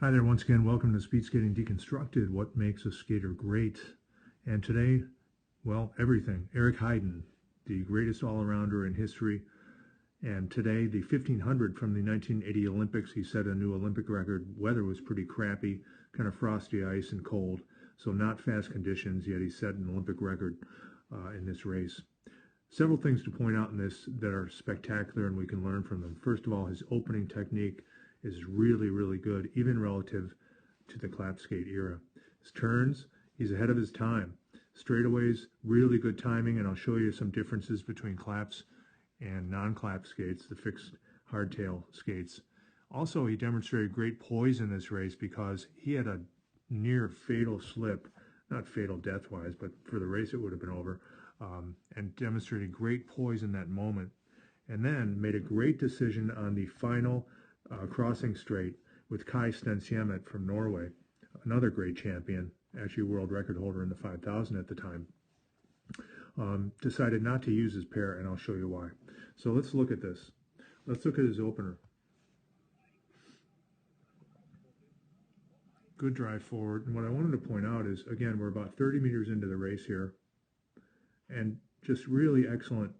Hi there, once again, welcome to Speed Skating Deconstructed, what makes a skater great. And today, well, everything. Eric Heiden, the greatest all-arounder in history. And today, the 1500 from the 1980 Olympics, he set a new Olympic record. Weather was pretty crappy, kind of frosty ice and cold, so not fast conditions, yet he set an Olympic record in this race. Several things to point out in this that are spectacular and we can learn from them. First of all, his opening technique is really, really good, even relative to the clap skate era. His turns, he's ahead of his time. Straightaways, really good timing, and I'll show you some differences between claps and non-clap skates, the fixed hardtail skates. Also, he demonstrated great poise in this race because he had a near fatal slip, not fatal death-wise, but for the race it would have been over, and demonstrated great poise in that moment. And then made a great decision on the final crossing straight with Kai Stensjemet from Norway, another great champion, actually world record holder in the 5,000 at the time. Decided not to use his pair, and I'll show you why. So let's look at this. Let's look at his opener. Good drive forward. And what I wanted to point out is, again, we're about 30 meters into the race here, and just really excellent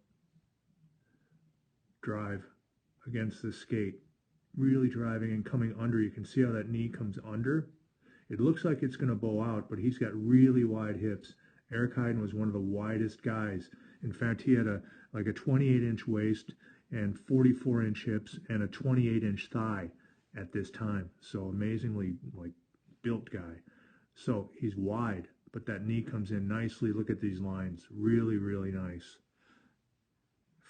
drive against the skate. Really driving and coming under. You can see how that knee comes under. It looks like it's going to bow out, but he's got really wide hips. Eric Heiden was one of the widest guys. In fact, he had like a 28-inch waist and 44-inch hips and a 28-inch thigh at this time. So amazingly built guy. So he's wide, but that knee comes in nicely. Look at these lines. Really, really nice.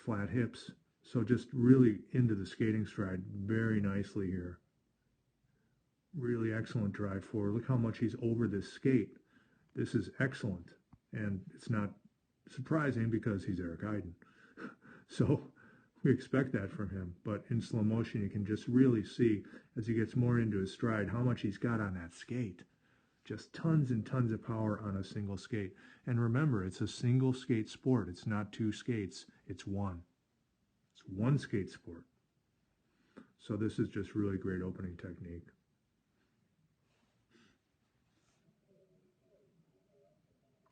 Flat hips. So just really into the skating stride very nicely here. Really excellent drive forward. Look how much he's over this skate. This is excellent. And it's not surprising because he's Eric Heiden. So we expect that from him. But in slow motion, you can just really see as he gets more into his stride how much he's got on that skate. Just tons and tons of power on a single skate. And remember, it's a single skate sport. It's not two skates. It's one. It's one skate sport. So this is just really great opening technique.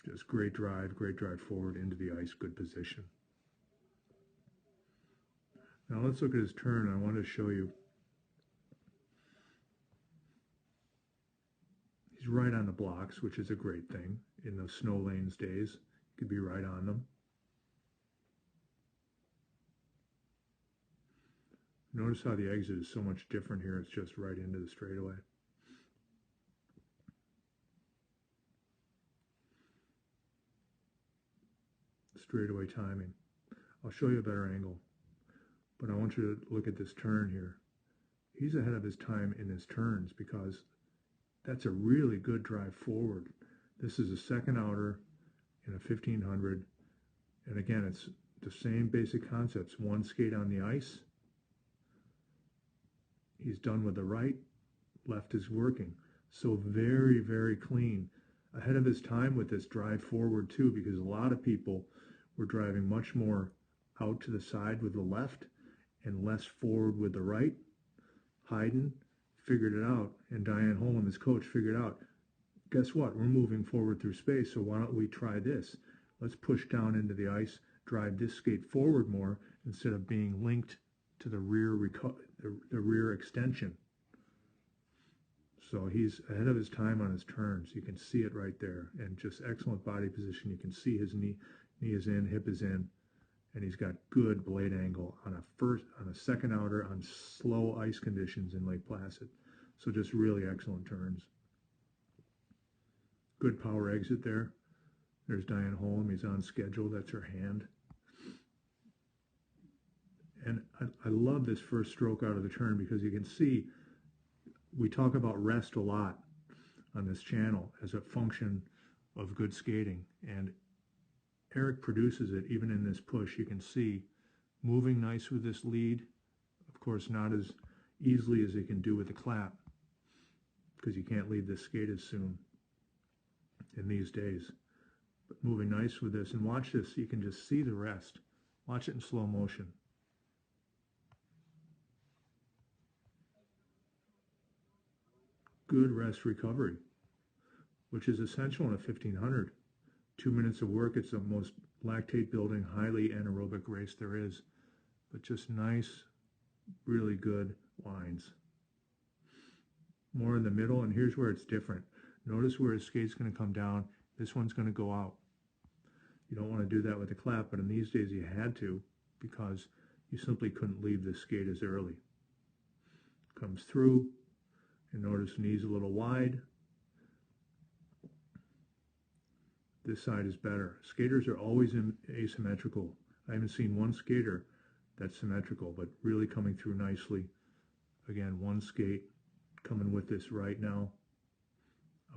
Just great drive forward into the ice, good position. Now let's look at his turn. I want to show you. He's right on the blocks, which is a great thing. In those snow lanes days, you could be right on them. Notice how the exit is so much different here. It's just right into the straightaway. Straightaway timing. I'll show you a better angle, but I want you to look at this turn here. He's ahead of his time in his turns because that's a really good drive forward. This is a second outer in a 1500, and again, it's the same basic concepts. One skate on the ice. He's done with the right, left is working. So very, very clean. Ahead of his time with this drive forward too, because a lot of people were driving much more out to the side with the left and less forward with the right. Heiden figured it out, and Diane Holm, his coach, figured out, guess what? We're moving forward through space, so why don't we try this? Let's push down into the ice, drive this skate forward more instead of being linked to the rear extension. So he's ahead of his time on his turns. You can see it right there, and just excellent body position. You can see his knee is in, hip is in, and he's got good blade angle on a second outer on slow ice conditions in Lake Placid. So just really excellent turns. Good power exit there. There's Diane Holm. He's on schedule. That's her hand. And I love this first stroke out of the turn because you can see we talk about rest a lot on this channel as a function of good skating. And Eric produces it even in this push. You can see moving nice with this lead. Of course, not as easily as he can do with the clap because you can't lead this skate as soon in these days. But moving nice with this. And watch this. You can just see the rest. Watch it in slow motion. good rest recovery, which is essential in a 1500. 2 minutes of work, it's the most lactate building, highly anaerobic race there is, but just nice, really good lines. More in the middle, and here's where it's different. Notice where his skate's going to come down. This one's going to go out. You don't want to do that with the clap, but in these days you had to because you simply couldn't leave the skate as early. Comes through, and notice knees a little wide. This side is better. Skaters are always asymmetrical. I haven't seen one skater that's symmetrical, but really coming through nicely. Again, one skate coming with this right now,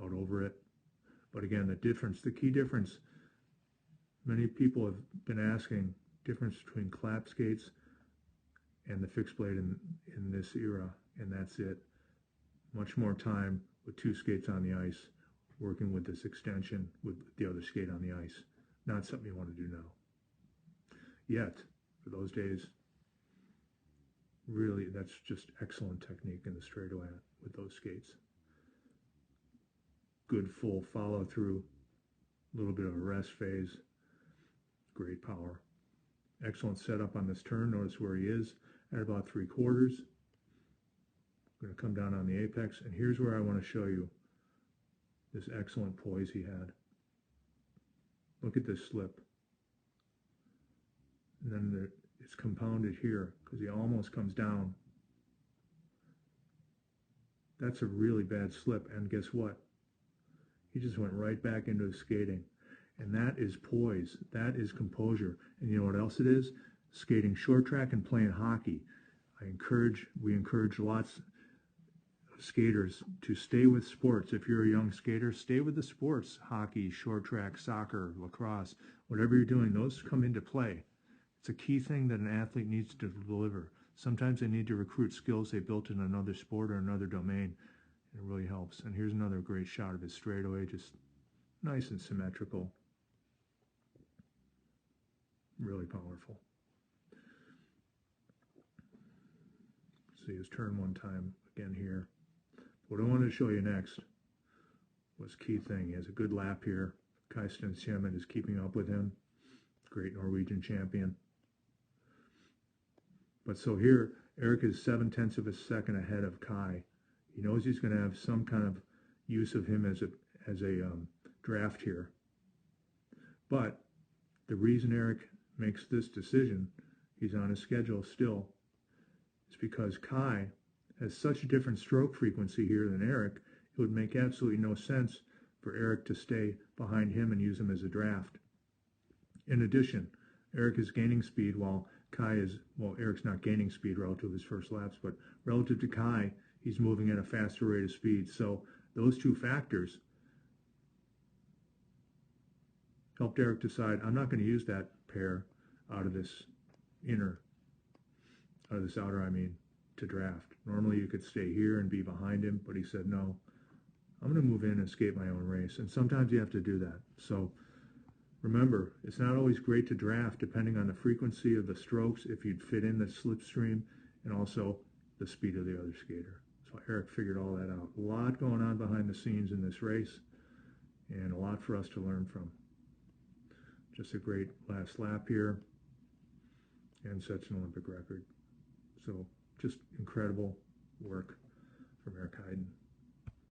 out over it. But again, the key difference, many people have been asking, difference between clap skates and the fixed blade in this era, and that's it. Much more time with two skates on the ice, working with this extension with the other skate on the ice. Not something you want to do now. Yet, for those days, really, that's just excellent technique in the straightaway with those skates. Good full follow through, a little bit of a rest phase, great power. Excellent setup on this turn. Notice where he is at about 3/4. Going to come down on the apex, and here's where I want to show you this excellent poise he had. Look at this slip. And then it's compounded here because he almost comes down. That's a really bad slip, and guess what? He just went right back into his skating. And that is poise. That is composure. And you know what else it is? Skating short track and playing hockey. We encourage lots of skaters to stay with sports. If you're a young skater, stay with the sports. Hockey, short track, soccer, lacrosse, whatever you're doing, those come into play. It's a key thing that an athlete needs to deliver. Sometimes they need to recruit skills they built in another sport or another domain. It really helps. And here's another great shot of his straightaway, just nice and symmetrical. Really powerful. See his turn one time again here. What I wanted to show you next was key thing. He has a good lap here. Kai Stenshemmet is keeping up with him. Great Norwegian champion. But so here, Erik is 7/10 of a second ahead of Kai. He knows he's going to have some kind of use of him as a draft here. But the reason Erik makes this decision, he's on his schedule still, is because Kai has such a different stroke frequency here than Erik. It would make absolutely no sense for Erik to stay behind him and use him as a draft. In addition, Erik is gaining speed while Erik's not gaining speed relative to his first laps, but relative to Kai, he's moving at a faster rate of speed. So those two factors helped Erik decide, I'm not going to use that pair out of this outer, to draft. Normally you could stay here and be behind him, but he said, no, I'm going to move in and skate my own race. And sometimes you have to do that. So remember, it's not always great to draft depending on the frequency of the strokes, if you'd fit in the slipstream, and also the speed of the other skater. So Erik figured all that out. A lot going on behind the scenes in this race, and a lot for us to learn from. Just a great last lap here, and sets an Olympic record. So just incredible work from Erik Heiden.